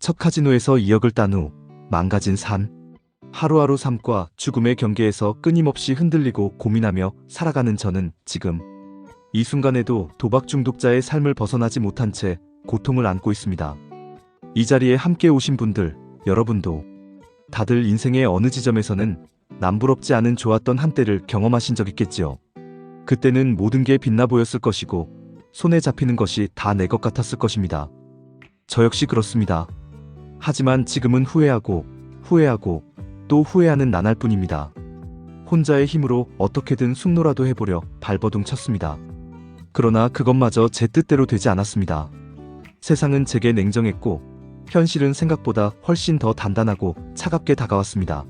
첫 카지노에서 2억을 딴 후 망가진 삶. 하루하루 삶과 죽음의 경계에서 끊임없이 흔들리고 고민하며 살아가는 저는 지금 이 순간에도 도박 중독자의 삶을 벗어나지 못한 채 고통을 안고 있습니다. 이 자리에 함께 오신 분들, 여러분도 다들 인생의 어느 지점에서는 남부럽지 않은 좋았던 한때를 경험하신 적 있겠지요. 그때는 모든 게 빛나 보였을 것이고 손에 잡히는 것이 다 내 것 같았을 것입니다. 저 역시 그렇습니다. 하지만 지금은 후회하고 또 후회하는 나날 뿐입니다. 혼자의 힘으로 어떻게든 숙노라도 해보려 발버둥 쳤습니다. 그러나 그것마저 제 뜻대로 되지 않았습니다. 세상은 제게 냉정했고 현실은 생각보다 훨씬 더 단단하고 차갑게 다가왔습니다.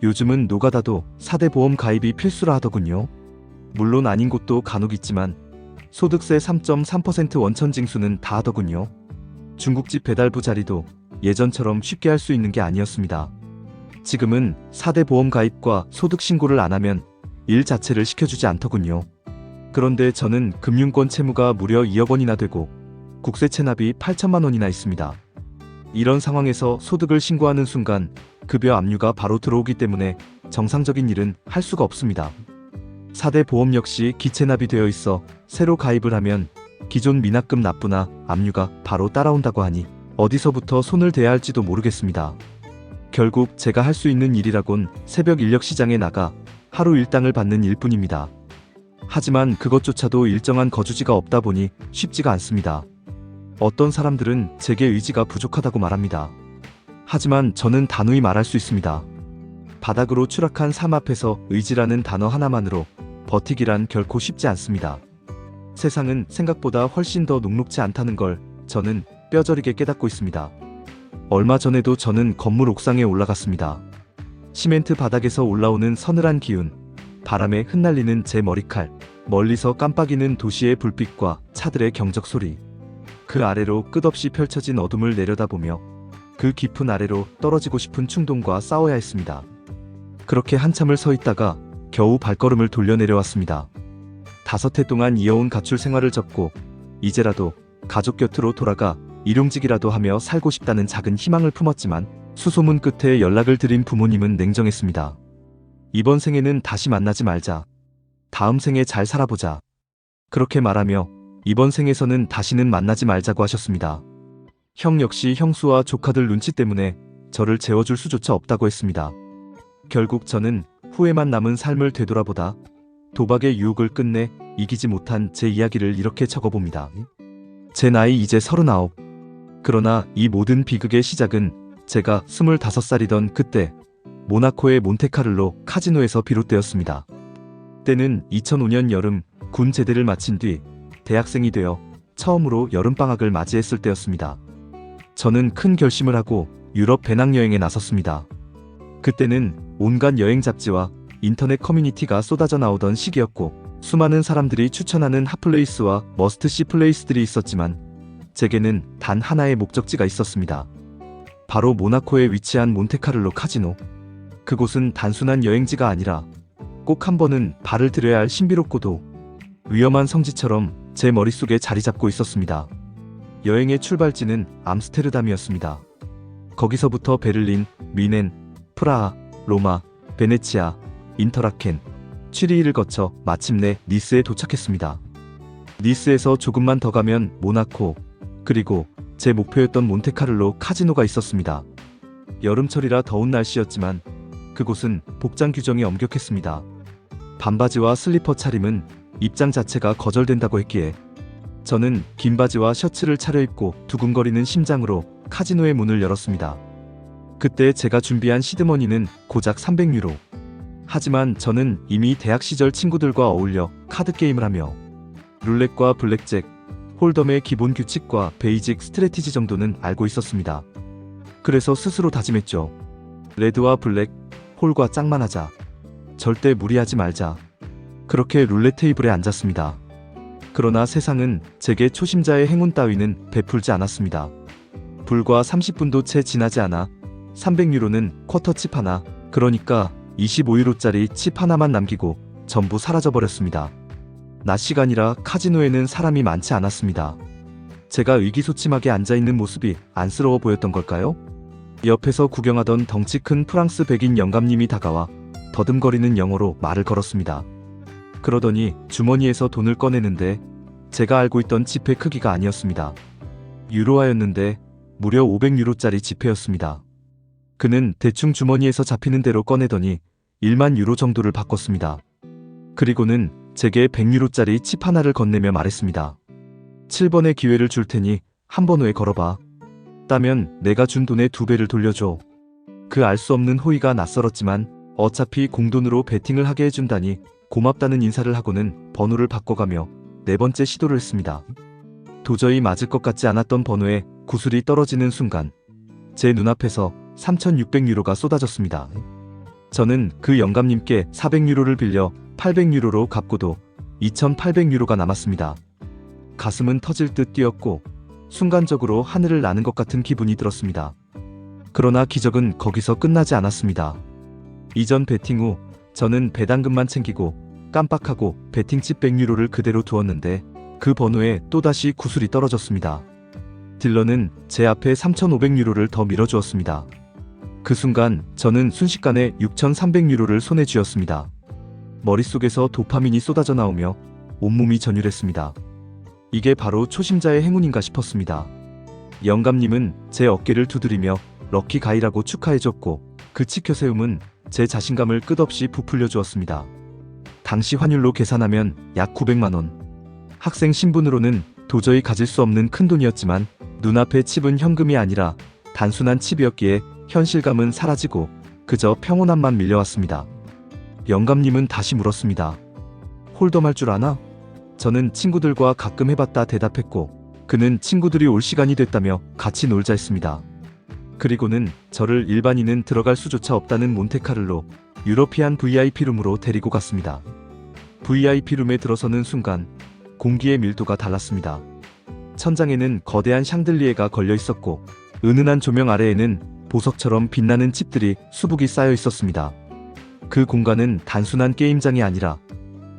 요즘은 노가다도 4대 보험 가입이 필수라 하더군요. 물론 아닌 곳도 간혹 있지만 소득세 3.3% 원천 징수는 다 하더군요. 중국집 배달부 자리도 예전처럼 쉽게 할 수 있는 게 아니었습니다. 지금은 4대 보험 가입과 소득 신고를 안 하면 일 자체를 시켜주지 않더군요. 그런데 저는 금융권 채무가 무려 2억 원이나 되고 국세 체납이 8천만 원이나 있습니다. 이런 상황에서 소득을 신고하는 순간 급여 압류가 바로 들어오기 때문에 정상적인 일은 할 수가 없습니다. 4대 보험 역시 기체납이 되어 있어 새로 가입을 하면 기존 미납금 납부나 압류가 바로 따라온다고 하니 어디서부터 손을 대야 할지도 모르겠습니다. 결국 제가 할 수 있는 일이라곤 새벽 인력 시장에 나가 하루 일당을 받는 일뿐입니다. 하지만 그것조차도 일정한 거주지가 없다 보니 쉽지가 않습니다. 어떤 사람들은 제게 의지가 부족하다고 말합니다. 하지만 저는 단호히 말할 수 있습니다. 바닥으로 추락한 삶 앞에서 의지라는 단어 하나만으로 버티기란 결코 쉽지 않습니다. 세상은 생각보다 훨씬 더 녹록지 않다는 걸 저는 뼈저리게 깨닫고 있습니다. 얼마 전에도 저는 건물 옥상에 올라갔습니다. 시멘트 바닥에서 올라오는 서늘한 기운, 바람에 흩날리는 제 머리칼, 멀리서 깜빡이는 도시의 불빛과 차들의 경적 소리, 그 아래로 끝없이 펼쳐진 어둠을 내려다보며 그 깊은 아래로 떨어지고 싶은 충동과 싸워야 했습니다. 그렇게 한참을 서 있다가 겨우 발걸음을 돌려 내려왔습니다. 5해 동안 이어온 가출 생활을 접고 이제라도 가족 곁으로 돌아가 일용직이라도 하며 살고 싶다는 작은 희망을 품었지만 수소문 끝에 연락을 드린 부모님은 냉정했습니다. 이번 생에는 다시 만나지 말자. 다음 생에 잘 살아보자. 그렇게 말하며 이번 생에서는 다시는 만나지 말자고 하셨습니다. 형 역시 형수와 조카들 눈치 때문에 저를 재워줄 수조차 없다고 했습니다. 결국 저는 후회만 남은 삶을 되돌아보다 도박의 유혹을 끝내 이기지 못한 제 이야기를 이렇게 적어봅니다. 제 나이 이제 39. 그러나 이 모든 비극의 시작은 제가 25살이던 그때 모나코의 몬테카를로 카지노에서 비롯되었습니다. 때는 2005년 여름 군 제대를 마친 뒤 대학생이 되어 처음으로 여름방학을 맞이했을 때였습니다. 저는 큰 결심을 하고 유럽 배낭여행에 나섰습니다. 그때는 온갖 여행 잡지와 인터넷 커뮤니티가 쏟아져 나오던 시기였고 수많은 사람들이 추천하는 핫플레이스와 머스트시 플레이스들이 있었지만 제게는 단 하나의 목적지가 있었습니다. 바로 모나코에 위치한 몬테카를로 카지노. 그곳은 단순한 여행지가 아니라 꼭 한 번은 발을 들여야 할 신비롭고도 위험한 성지처럼 제 머릿속에 자리 잡고 있었습니다. 여행의 출발지는 암스테르담이었습니다. 거기서부터 베를린, 뮌헨, 프라하, 로마, 베네치아, 인터라켄, 취리히를 거쳐 마침내 니스에 도착했습니다. 니스에서 조금만 더 가면 모나코, 그리고 제 목표였던 몬테카를로 카지노가 있었습니다. 여름철이라 더운 날씨였지만 그곳은 복장 규정이 엄격했습니다. 반바지와 슬리퍼 차림은 입장 자체가 거절된다고 했기에 저는 긴 바지와 셔츠를 차려입고 두근거리는 심장으로 카지노의 문을 열었습니다. 그때 제가 준비한 시드머니는 고작 300유로. 하지만 저는 이미 대학 시절 친구들과 어울려 카드게임을 하며 룰렛과 블랙잭, 홀덤의 기본 규칙과 베이직 스트래티지 정도는 알고 있었습니다. 그래서 스스로 다짐했죠. 레드와 블랙, 홀과 짝만 하자. 절대 무리하지 말자. 그렇게 룰렛 테이블에 앉았습니다. 그러나 세상은 제게 초심자의 행운 따위는 베풀지 않았습니다. 불과 30분도 채 지나지 않아 300유로는 쿼터 칩 하나, 그러니까 25유로짜리 칩 하나만 남기고 전부 사라져버렸습니다. 낮 시간이라 카지노에는 사람이 많지 않았습니다. 제가 의기소침하게 앉아있는 모습이 안쓰러워 보였던 걸까요? 옆에서 구경하던 덩치 큰 프랑스 백인 영감님이 다가와 더듬거리는 영어로 말을 걸었습니다. 그러더니 주머니에서 돈을 꺼내는데 제가 알고 있던 지폐 크기가 아니었습니다. 유로화였는데 무려 500유로짜리 지폐였습니다. 그는 대충 주머니에서 잡히는 대로 꺼내더니 1만 유로 정도를 바꿨습니다. 그리고는 제게 100유로짜리 칩 하나를 건네며 말했습니다. 7번의 기회를 줄 테니 한 번 후에 걸어봐. 따면 내가 준 돈의 2배를 돌려줘. 그 알 수 없는 호의가 낯설었지만 어차피 공돈으로 베팅을 하게 해준다니 고맙다는 인사를 하고는 번호를 바꿔가며 4번째 시도를 했습니다. 도저히 맞을 것 같지 않았던 번호에 구슬이 떨어지는 순간 제 눈앞에서 3,600유로가 쏟아졌습니다. 저는 그 영감님께 400유로를 빌려 800유로로 갚고도 2,800유로가 남았습니다. 가슴은 터질 듯 뛰었고 순간적으로 하늘을 나는 것 같은 기분이 들었습니다. 그러나 기적은 거기서 끝나지 않았습니다. 이전 베팅 후 저는 배당금만 챙기고 깜빡하고 베팅칩 100유로를 그대로 두었는데 그 번호에 또다시 구슬이 떨어졌습니다. 딜러는 제 앞에 3,500유로를 더 밀어주었습니다. 그 순간 저는 순식간에 6,300유로를 손에 쥐었습니다. 머릿속에서 도파민이 쏟아져 나오며 온몸이 전율했습니다. 이게 바로 초심자의 행운인가 싶었습니다. 영감님은 제 어깨를 두드리며 럭키 가이라고 축하해줬고 그 치켜세움은 제 자신감을 끝없이 부풀려 주었습니다. 당시 환율로 계산하면 약 900만원. 학생 신분으로는 도저히 가질 수 없는 큰돈이었지만 눈앞의 칩은 현금이 아니라 단순한 칩이었기에 현실감은 사라지고 그저 평온함만 밀려왔습니다. 영감님은 다시 물었습니다. 홀덤할 줄 아나? 저는 친구들과 가끔 해봤다 대답했고 그는 친구들이 올 시간이 됐다며 같이 놀자 했습니다. 그리고는 저를 일반인은 들어갈 수조차 없다는 몬테카를로 유러피안 VIP룸으로 데리고 갔습니다. VIP룸에 들어서는 순간 공기의 밀도가 달랐습니다. 천장에는 거대한 샹들리에가 걸려 있었고 은은한 조명 아래에는 보석처럼 빛나는 칩들이 수북이 쌓여 있었습니다. 그 공간은 단순한 게임장이 아니라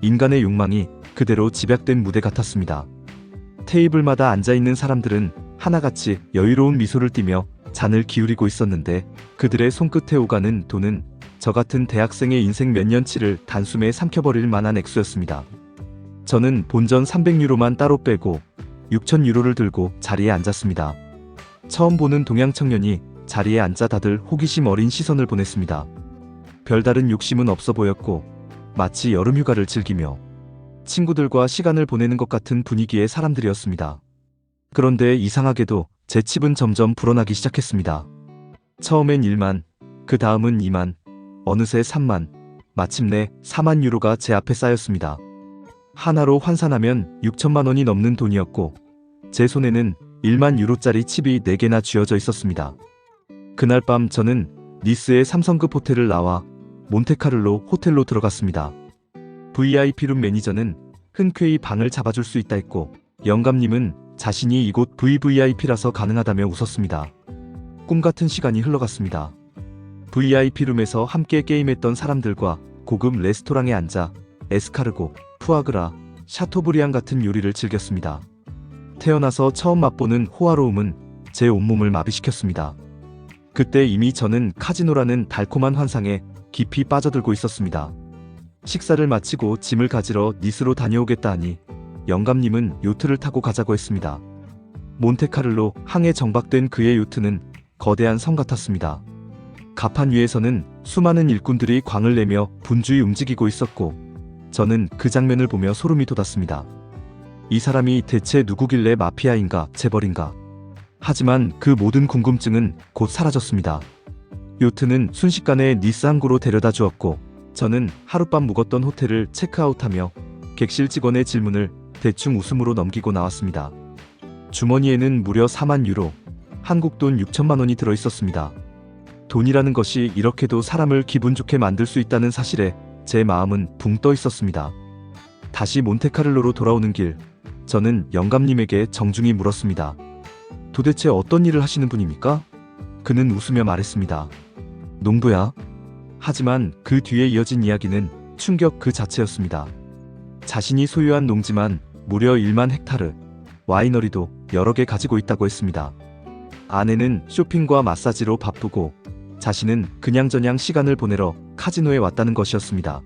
인간의 욕망이 그대로 집약된 무대 같았습니다. 테이블마다 앉아있는 사람들은 하나같이 여유로운 미소를 띠며 잔을 기울이고 있었는데 그들의 손끝에 오가는 돈은 저 같은 대학생의 인생 몇 년치를 단숨에 삼켜버릴 만한 액수였습니다. 저는 본전 300유로만 따로 빼고 6,000유로를 들고 자리에 앉았습니다. 처음 보는 동양 청년이 자리에 앉자 다들 호기심 어린 시선을 보냈습니다. 별다른 욕심은 없어 보였고 마치 여름휴가를 즐기며 친구들과 시간을 보내는 것 같은 분위기의 사람들이었습니다. 그런데 이상하게도 제 칩은 점점 불어나기 시작했습니다. 처음엔 1만, 그 다음은 2만, 어느새 3만, 마침내 4만 유로가 제 앞에 쌓였습니다. 하나로 환산하면 6천만 원이 넘는 돈이었고 제 손에는 1만 유로짜리 칩이 4개나 쥐어져 있었습니다. 그날 밤 저는 니스의 3성급 호텔을 나와 몬테카를로 호텔로 들어갔습니다. VIP룸 매니저는 흔쾌히 방을 잡아줄 수 있다 했고 영감님은 자신이 이곳 VVIP라서 가능하다며 웃었습니다. 꿈같은 시간이 흘러갔습니다. VIP룸에서 함께 게임했던 사람들과 고급 레스토랑에 앉아 에스카르고, 푸아그라, 샤토브리앙 같은 요리를 즐겼습니다. 태어나서 처음 맛보는 호화로움은 제 온몸을 마비시켰습니다. 그때 이미 저는 카지노라는 달콤한 환상에 깊이 빠져들고 있었습니다. 식사를 마치고 짐을 가지러 니스로 다녀오겠다 하니 영감님은 요트를 타고 가자고 했습니다. 몬테카를로 항해 정박된 그의 요트는 거대한 성 같았습니다. 갑판 위에서는 수많은 일꾼들이 광을 내며 분주히 움직이고 있었고 저는 그 장면을 보며 소름이 돋았습니다. 이 사람이 대체 누구길래 마피아인가 재벌인가. 하지만 그 모든 궁금증은 곧 사라졌습니다. 요트는 순식간에 니스 항구로 데려다 주었고 저는 하룻밤 묵었던 호텔을 체크아웃하며 객실 직원의 질문을 대충 웃음으로 넘기고 나왔습니다. 주머니에는 무려 4만 유로, 한국 돈 6천만 원이 들어있었습니다. 돈이라는 것이 이렇게도 사람을 기분 좋게 만들 수 있다는 사실에 제 마음은 붕 떠 있었습니다. 다시 몬테카를로로 돌아오는 길, 저는 영감님에게 정중히 물었습니다. 도대체 어떤 일을 하시는 분입니까? 그는 웃으며 말했습니다. 농부야. 하지만 그 뒤에 이어진 이야기는 충격 그 자체였습니다. 자신이 소유한 농지만 무려 1만 헥타르, 와이너리도 여러 개 가지고 있다고 했습니다. 아내는 쇼핑과 마사지로 바쁘고 자신은 그냥저냥 시간을 보내러 카지노에 왔다는 것이었습니다.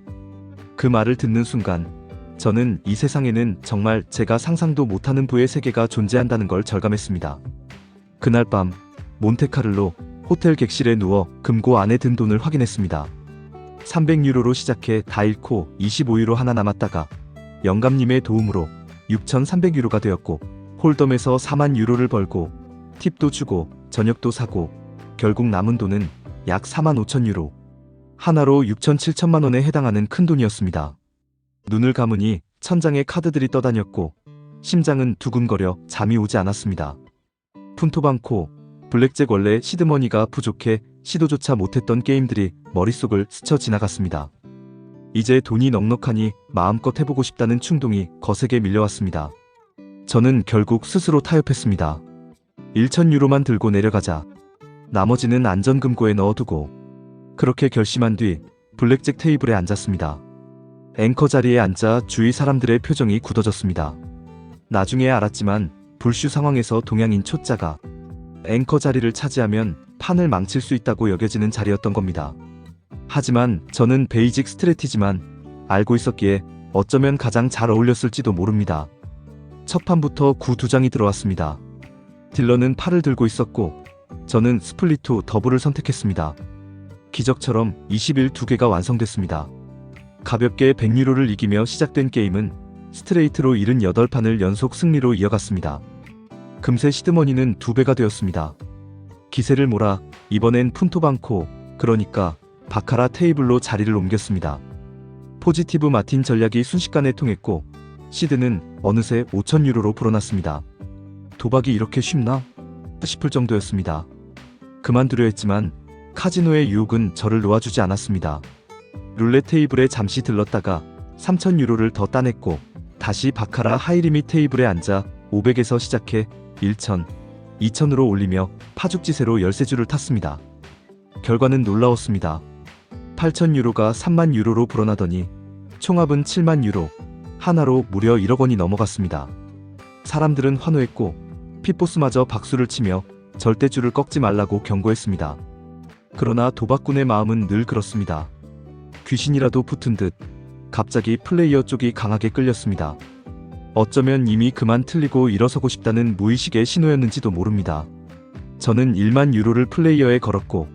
그 말을 듣는 순간 저는 이 세상에는 정말 제가 상상도 못하는 부의 세계가 존재한다는 걸 절감했습니다. 그날 밤 몬테카를로 호텔 객실에 누워 금고 안에 든 돈을 확인했습니다. 300유로로 시작해 다 잃고 25유로 하나 남았다가 영감님의 도움으로 6,300유로가 되었고 홀덤에서 4만 유로를 벌고 팁도 주고 저녁도 사고 결국 남은 돈은 약 4만 5천 유로. 하나로 6,7천만 원에 해당하는 큰 돈이었습니다. 눈을 감으니 천장에 카드들이 떠다녔고 심장은 두근거려 잠이 오지 않았습니다. 푼토방코, 블랙잭 원래 시드머니가 부족해 시도조차 못했던 게임들이 머릿속을 스쳐 지나갔습니다. 이제 돈이 넉넉하니 마음껏 해보고 싶다는 충동이 거세게 밀려왔습니다. 저는 결국 스스로 타협했습니다. 1,000유로만 들고 내려가자. 나머지는 안전금고에 넣어두고. 그렇게 결심한 뒤 블랙잭 테이블에 앉았습니다. 앵커 자리에 앉자 주위 사람들의 표정이 굳어졌습니다. 나중에 알았지만 불슈 상황에서 동양인 초짜가 앵커 자리를 차지하면 판을 망칠 수 있다고 여겨지는 자리였던 겁니다. 하지만 저는 베이직 스트래티지만 알고 있었기에 어쩌면 가장 잘 어울렸을지도 모릅니다. 첫 판부터 구 2장이 들어왔습니다. 딜러는 8을 들고 있었고 저는 스플릿2 더블을 선택했습니다. 기적처럼 21 2개가 완성됐습니다. 가볍게 100유로를 이기며 시작된 게임은 스트레이트로 78판을 연속 승리로 이어갔습니다. 금세 시드머니는 2배가 되었습니다. 기세를 몰아 이번엔 푼토방코, 그러니까 바카라 테이블로 자리를 옮겼습니다. 포지티브 마틴 전략이 순식간에 통했고 시드는 어느새 5,000유로로 불어났습니다. 도박이 이렇게 쉽나? 싶을 정도였습니다. 그만두려 했지만 카지노의 유혹은 저를 놓아주지 않았습니다. 룰렛 테이블에 잠시 들렀다가 3,000유로를 더 따냈고 다시 바카라 하이리밋 테이블에 앉아 500에서 시작해 1,000, 2,000으로 올리며 파죽지세로 열쇠줄을 탔습니다. 결과는 놀라웠습니다. 8,000유로가 3만 유로로 불어나더니 총합은 7만 유로, 하나로 무려 1억 원이 넘어갔습니다. 사람들은 환호했고 핏보스마저 박수를 치며 절대줄을 꺾지 말라고 경고했습니다. 그러나 도박꾼의 마음은 늘 그렇습니다. 귀신이라도 붙은 듯 갑자기 플레이어 쪽이 강하게 끌렸습니다. 어쩌면 이미 그만 틀리고 일어서고 싶다는 무의식의 신호였는지도 모릅니다. 저는 1만 유로를 플레이어에 걸었고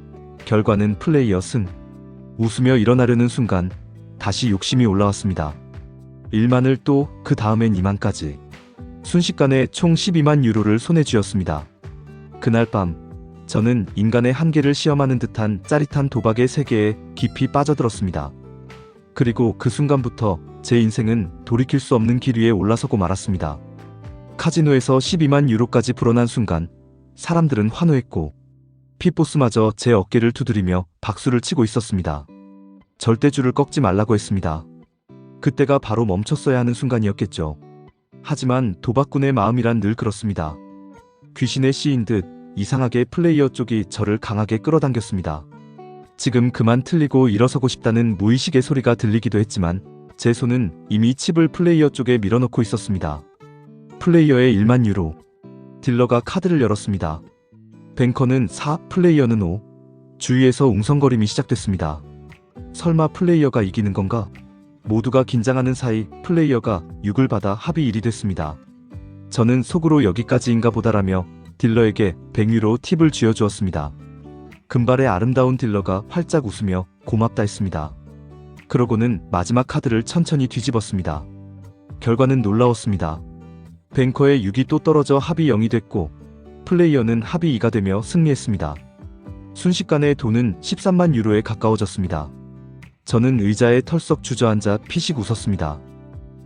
결과는 플레이어 승. 웃으며 일어나려는 순간 다시 욕심이 올라왔습니다. 1만을 또 그 다음엔 2만까지. 순식간에 총 12만 유로를 손에 쥐었습니다. 그날 밤 저는 인간의 한계를 시험하는 듯한 짜릿한 도박의 세계에 깊이 빠져들었습니다. 그리고 그 순간부터 제 인생은 돌이킬 수 없는 길 위에 올라서고 말았습니다. 카지노에서 12만 유로까지 불어난 순간 사람들은 환호했고 핏보스마저 제 어깨를 두드리며 박수를 치고 있었습니다. 절대줄을 꺾지 말라고 했습니다. 그때가 바로 멈췄어야 하는 순간이었겠죠. 하지만 도박꾼의 마음이란 늘 그렇습니다. 귀신의 씨인 듯 이상하게 플레이어 쪽이 저를 강하게 끌어당겼습니다. 지금 그만 틀리고 일어서고 싶다는 무의식의 소리가 들리기도 했지만 제 손은 이미 칩을 플레이어 쪽에 밀어넣고 있었습니다. 플레이어의 1만 유로. 딜러가 카드를 열었습니다. 뱅커는 4, 플레이어는 5. 주위에서 웅성거림이 시작됐습니다. 설마 플레이어가 이기는 건가? 모두가 긴장하는 사이 플레이어가 6을 받아 합이 1이 됐습니다. 저는 속으로 여기까지인가 보다라며 딜러에게 100유로 팁을 쥐어주었습니다. 금발의 아름다운 딜러가 활짝 웃으며 고맙다 했습니다. 그러고는 마지막 카드를 천천히 뒤집었습니다. 결과는 놀라웠습니다. 뱅커의 6이 또 떨어져 합이 0이 됐고 플레이어는 합이 2가 되며 승리했습니다. 순식간에 돈은 13만 유로에 가까워졌습니다. 저는 의자에 털썩 주저앉아 피식 웃었습니다.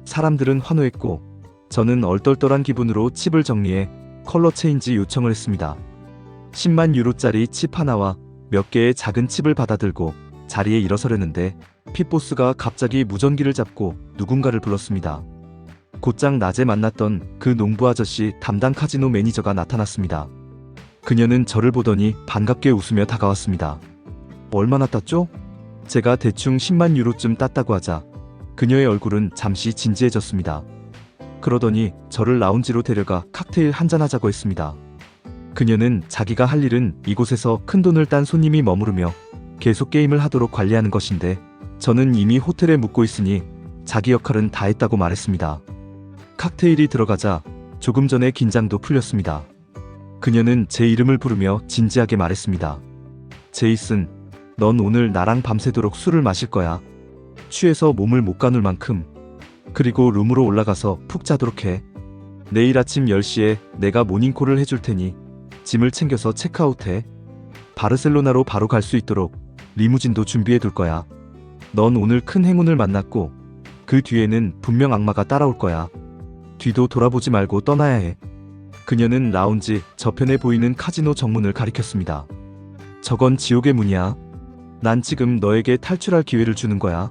사람들은 환호했고 저는 얼떨떨한 기분으로 칩을 정리해 컬러 체인지 요청을 했습니다. 10만 유로짜리 칩 하나와 몇 개의 작은 칩을 받아들고 자리에 일어서려는데 핏보스가 갑자기 무전기를 잡고 누군가를 불렀습니다. 곧장 낮에 만났던 그 농부 아저씨 담당 카지노 매니저가 나타났습니다. 그녀는 저를 보더니 반갑게 웃으며 다가왔습니다. 얼마나 땄죠? 제가 대충 10만 유로쯤 땄다고 하자 그녀의 얼굴은 잠시 진지해졌습니다. 그러더니 저를 라운지로 데려가 칵테일 한잔하자고 했습니다. 그녀는 자기가 할 일은 이곳에서 큰돈을 딴 손님이 머무르며 계속 게임을 하도록 관리하는 것인데, 저는 이미 호텔에 묵고 있으니 자기 역할은 다 했다고 말했습니다. 칵테일이 들어가자 조금 전에 긴장도 풀렸습니다. 그녀는 제 이름을 부르며 진지하게 말했습니다. 제이슨, 넌 오늘 나랑 밤새도록 술을 마실 거야. 취해서 몸을 못 가눌 만큼. 그리고 룸으로 올라가서 푹 자도록 해. 내일 아침 10시에 내가 모닝콜을 해줄 테니 짐을 챙겨서 체크아웃해. 바르셀로나로 바로 갈 수 있도록 리무진도 준비해 둘 거야. 넌 오늘 큰 행운을 만났고 그 뒤에는 분명 악마가 따라올 거야. 뒤도 돌아보지 말고 떠나야 해. 그녀는 라운지 저편에 보이는 카지노 정문을 가리켰습니다. 저건 지옥의 문이야. 난 지금 너에게 탈출할 기회를 주는 거야.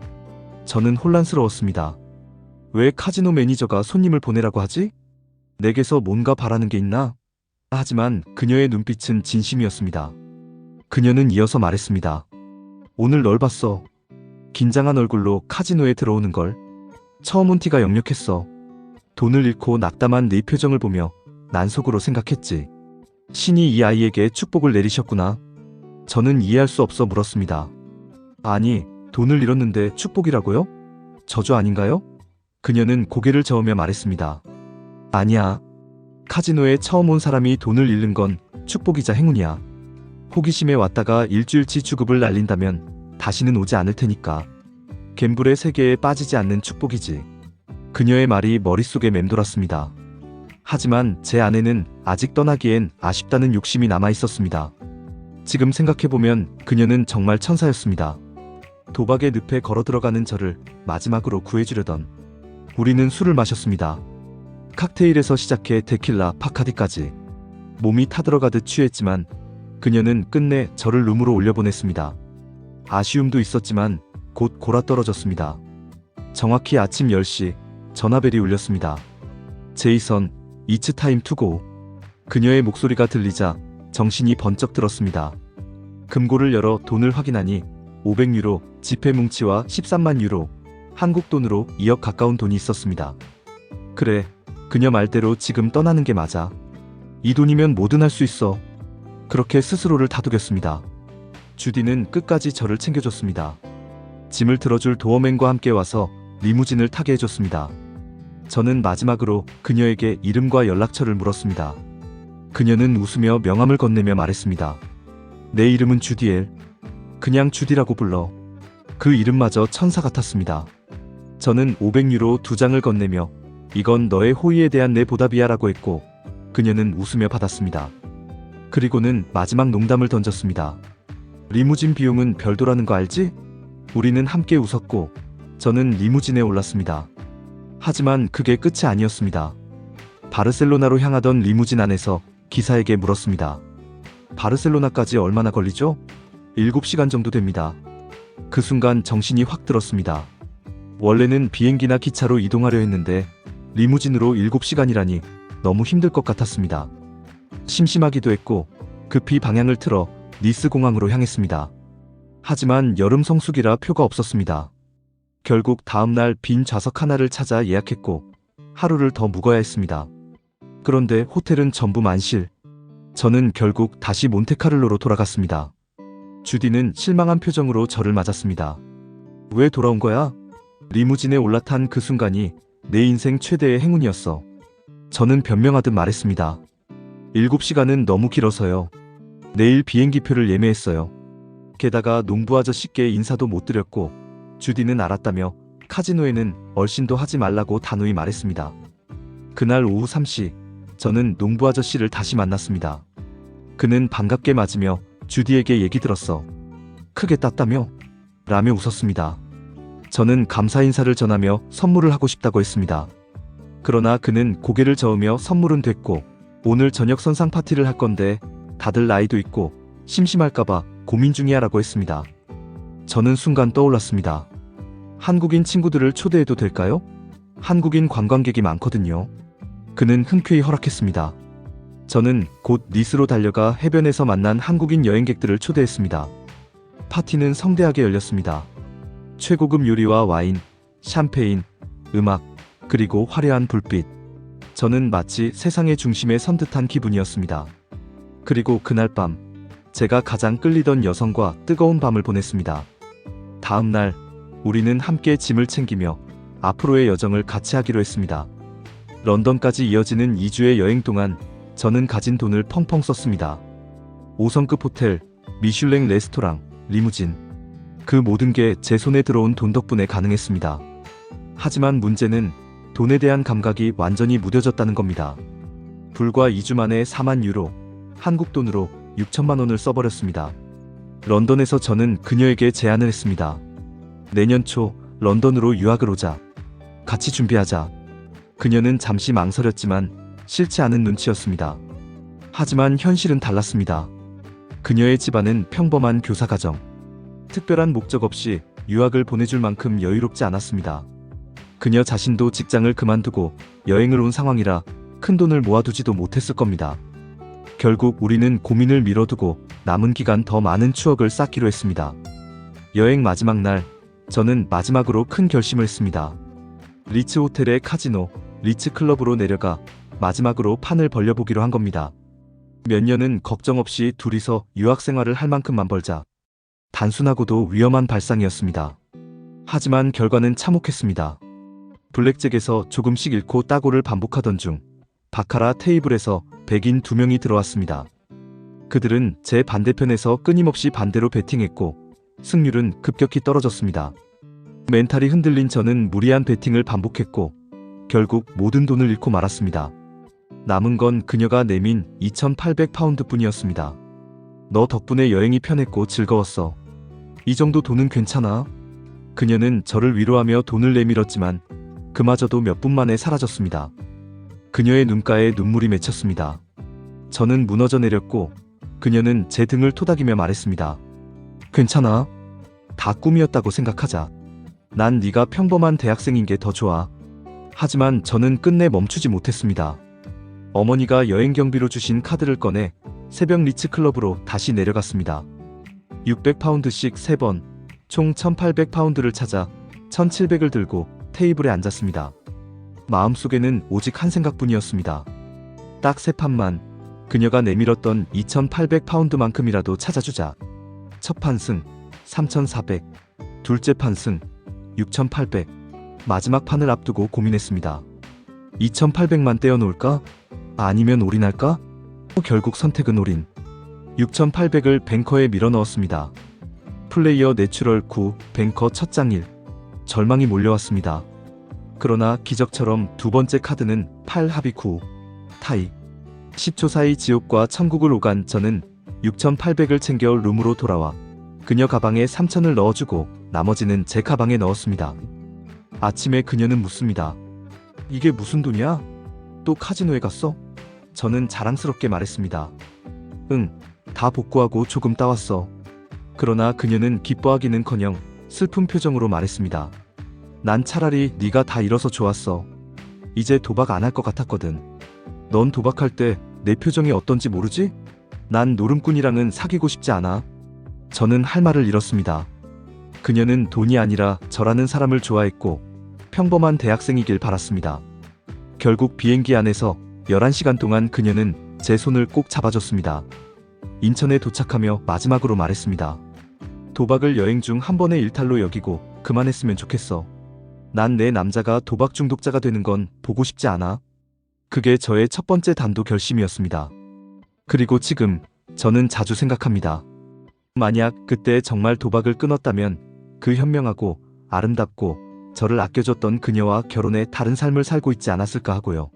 저는 혼란스러웠습니다. 왜 카지노 매니저가 손님을 보내라고 하지? 내게서 뭔가 바라는 게 있나? 하지만 그녀의 눈빛은 진심이었습니다. 그녀는 이어서 말했습니다. 오늘 널 봤어. 긴장한 얼굴로 카지노에 들어오는 걸. 처음 온 티가 역력했어. 돈을 잃고 낙담한 네 표정을 보며 난 속으로 생각했지. 신이 이 아이에게 축복을 내리셨구나. 저는 이해할 수 없어 물었습니다. 아니, 돈을 잃었는데 축복이라고요? 저주 아닌가요? 그녀는 고개를 저으며 말했습니다. 아니야. 카지노에 처음 온 사람이 돈을 잃는 건 축복이자 행운이야. 호기심에 왔다가 일주일치 주급을 날린다면 다시는 오지 않을 테니까. 갬블의 세계에 빠지지 않는 축복이지. 그녀의 말이 머릿속에 맴돌았습니다. 하지만 제 안에는 아직 떠나기엔 아쉽다는 욕심이 남아있었습니다. 지금 생각해보면 그녀는 정말 천사였습니다. 도박의 늪에 걸어 들어가는 저를 마지막으로 구해주려던. 우리는 술을 마셨습니다. 칵테일에서 시작해 데킬라, 파카디까지. 몸이 타들어가듯 취했지만 그녀는 끝내 저를 룸으로 올려보냈습니다. 아쉬움도 있었지만 곧 골아떨어졌습니다. 정확히 아침 10시 전화벨이 울렸습니다. 제이선, It's time to go. 그녀의 목소리가 들리자 정신이 번쩍 들었습니다. 금고를 열어 돈을 확인하니 500유로, 지폐 뭉치와 13만 유로, 한국 돈으로 2억 가까운 돈이 있었습니다. 그래, 그녀 말대로 지금 떠나는 게 맞아. 이 돈이면 뭐든 할 수 있어. 그렇게 스스로를 다독였습니다. 주디는 끝까지 저를 챙겨줬습니다. 짐을 들어줄 도어맨과 함께 와서 리무진을 타게 해줬습니다. 저는 마지막으로 그녀에게 이름과 연락처를 물었습니다. 그녀는 웃으며 명함을 건네며 말했습니다. 내 이름은 주디엘. 그냥 주디라고 불러. 그 이름마저 천사 같았습니다. 저는 500유로 2장을 건네며 이건 너의 호의에 대한 내 보답이야 라고 했고, 그녀는 웃으며 받았습니다. 그리고는 마지막 농담을 던졌습니다. 리무진 비용은 별도라는 거 알지? 우리는 함께 웃었고 저는 리무진에 올랐습니다. 하지만 그게 끝이 아니었습니다. 바르셀로나로 향하던 리무진 안에서 기사에게 물었습니다. 바르셀로나까지 얼마나 걸리죠? 7시간 정도 됩니다. 그 순간 정신이 확 들었습니다. 원래는 비행기나 기차로 이동하려 했는데 리무진으로 7시간이라니 너무 힘들 것 같았습니다. 심심하기도 했고 급히 방향을 틀어 니스 공항으로 향했습니다. 하지만 여름 성수기라 표가 없었습니다. 결국 다음날 빈 좌석 하나를 찾아 예약했고 하루를 더 묵어야 했습니다. 그런데 호텔은 전부 만실. 저는 결국 다시 몬테카를로로 돌아갔습니다. 주디는 실망한 표정으로 저를 맞았습니다. 왜 돌아온 거야? 리무진에 올라탄 그 순간이 내 인생 최대의 행운이었어. 저는 변명하듯 말했습니다. 7시간은 너무 길어서요. 내일 비행기표를 예매했어요. 게다가 농부 아저씨께 인사도 못 드렸고 주디는 알았다며 카지노에는 얼씬도 하지 말라고 단호히 말했습니다. 그날 오후 3시 저는 농부 아저씨를 다시 만났습니다. 그는 반갑게 맞으며 주디에게 얘기 들었어. 크게 땄다며? 라며 웃었습니다. 저는 감사 인사를 전하며 선물을 하고 싶다고 했습니다. 그러나 그는 고개를 저으며 선물은 됐고 오늘 저녁 선상 파티를 할 건데 다들 나이도 있고 심심할까봐 고민 중이야 라고 했습니다. 저는 순간 떠올랐습니다. 한국인 친구들을 초대해도 될까요? 한국인 관광객이 많거든요. 그는 흔쾌히 허락했습니다. 저는 곧 니스로 달려가 해변에서 만난 한국인 여행객들을 초대했습니다. 파티는 성대하게 열렸습니다. 최고급 요리와 와인, 샴페인, 음악, 그리고 화려한 불빛. 저는 마치 세상의 중심에 선 듯한 기분이었습니다. 그리고 그날 밤 제가 가장 끌리던 여성과 뜨거운 밤을 보냈습니다. 다음 날 우리는 함께 짐을 챙기며 앞으로의 여정을 같이 하기로 했습니다. 런던까지 이어지는 2주의 여행 동안 저는 가진 돈을 펑펑 썼습니다. 5성급 호텔, 미슐랭 레스토랑, 리무진. 그 모든 게 제 손에 들어온 돈 덕분에 가능했습니다. 하지만 문제는 돈에 대한 감각이 완전히 무뎌졌다는 겁니다. 불과 2주 만에 4만 유로, 한국 돈으로 6천만 원을 써버렸습니다. 런던에서 저는 그녀에게 제안을 했습니다. 내년 초 런던으로 유학을 오자. 같이 준비하자. 그녀는 잠시 망설였지만 싫지 않은 눈치였습니다. 하지만 현실은 달랐습니다. 그녀의 집안은 평범한 교사 가정. 특별한 목적 없이 유학을 보내줄 만큼 여유롭지 않았습니다. 그녀 자신도 직장을 그만두고 여행을 온 상황이라 큰 돈을 모아두지도 못했을 겁니다. 결국 우리는 고민을 미뤄두고 남은 기간 더 많은 추억을 쌓기로 했습니다. 여행 마지막 날, 저는 마지막으로 큰 결심을 했습니다. 리츠 호텔의 카지노, 리츠 클럽으로 내려가 마지막으로 판을 벌려보기로 한 겁니다. 몇 년은 걱정 없이 둘이서 유학 생활을 할 만큼만 벌자. 단순하고도 위험한 발상이었습니다. 하지만 결과는 참혹했습니다. 블랙잭에서 조금씩 잃고 따고를 반복하던 중 바카라 테이블에서 백인 2명이 들어왔습니다. 그들은 제 반대편에서 끊임없이 반대로 베팅했고 승률은 급격히 떨어졌습니다. 멘탈이 흔들린 저는 무리한 베팅을 반복했고 결국 모든 돈을 잃고 말았습니다. 남은 건 그녀가 내민 2,800파운드 뿐이었습니다. 너 덕분에 여행이 편했고 즐거웠어. 이 정도 돈은 괜찮아. 그녀는 저를 위로하며 돈을 내밀었지만 그마저도 몇 분 만에 사라졌습니다. 그녀의 눈가에 눈물이 맺혔습니다. 저는 무너져 내렸고 그녀는 제 등을 토닥이며 말했습니다. 괜찮아. 다 꿈이었다고 생각하자. 난 네가 평범한 대학생인 게 더 좋아. 하지만 저는 끝내 멈추지 못했습니다. 어머니가 여행 경비로 주신 카드를 꺼내 새벽 리츠 클럽으로 다시 내려갔습니다. 600파운드씩 3번, 총 1,800파운드를 찾아 1,700을 들고 테이블에 앉았습니다. 마음속에는 오직 한 생각뿐이었습니다. 딱 3판만 그녀가 내밀었던 2,800파운드만큼이라도 찾아주자. 첫 판 승 3,400, 둘째 판 승 6,800, 마지막 판을 앞두고 고민했습니다. 2,800만 떼어놓을까? 아니면 올인할까? 결국 선택은 올인. 6,800을 뱅커에 밀어넣었습니다. 플레이어 내추럴 9, 뱅커 첫 장 1. 절망이 몰려왔습니다. 그러나 기적처럼 두 번째 카드는 8 합이 9, 타이. 10초 사이 지옥과 천국을 오간 저는 6,800을 챙겨 룸으로 돌아와 그녀 가방에 3,000을 넣어주고 나머지는 제 가방에 넣었습니다. 아침에 그녀는 묻습니다. 이게 무슨 돈이야? 또 카지노에 갔어? 저는 자랑스럽게 말했습니다. 응, 다 복구하고 조금 따왔어. 그러나 그녀는 기뻐하기는커녕 슬픈 표정으로 말했습니다. 난 차라리 네가 다 잃어서 좋았어. 이제 도박 안 할 것 같았거든. 넌 도박할 때 내 표정이 어떤지 모르지? 난 노름꾼이랑은 사귀고 싶지 않아. 저는 할 말을 잃었습니다. 그녀는 돈이 아니라 저라는 사람을 좋아했고 평범한 대학생이길 바랐습니다. 결국 비행기 안에서 11시간 동안 그녀는 제 손을 꼭 잡아줬습니다. 인천에 도착하며 마지막으로 말했습니다. 도박을 여행 중 한 번의 일탈로 여기고 그만했으면 좋겠어. 난 내 남자가 도박 중독자가 되는 건 보고 싶지 않아. 그게 저의 첫 번째 단도 결심이었습니다. 그리고 지금 저는 자주 생각합니다. 만약 그때 정말 도박을 끊었다면 그 현명하고 아름답고 저를 아껴줬던 그녀와 결혼해 다른 삶을 살고 있지 않았을까 하고요.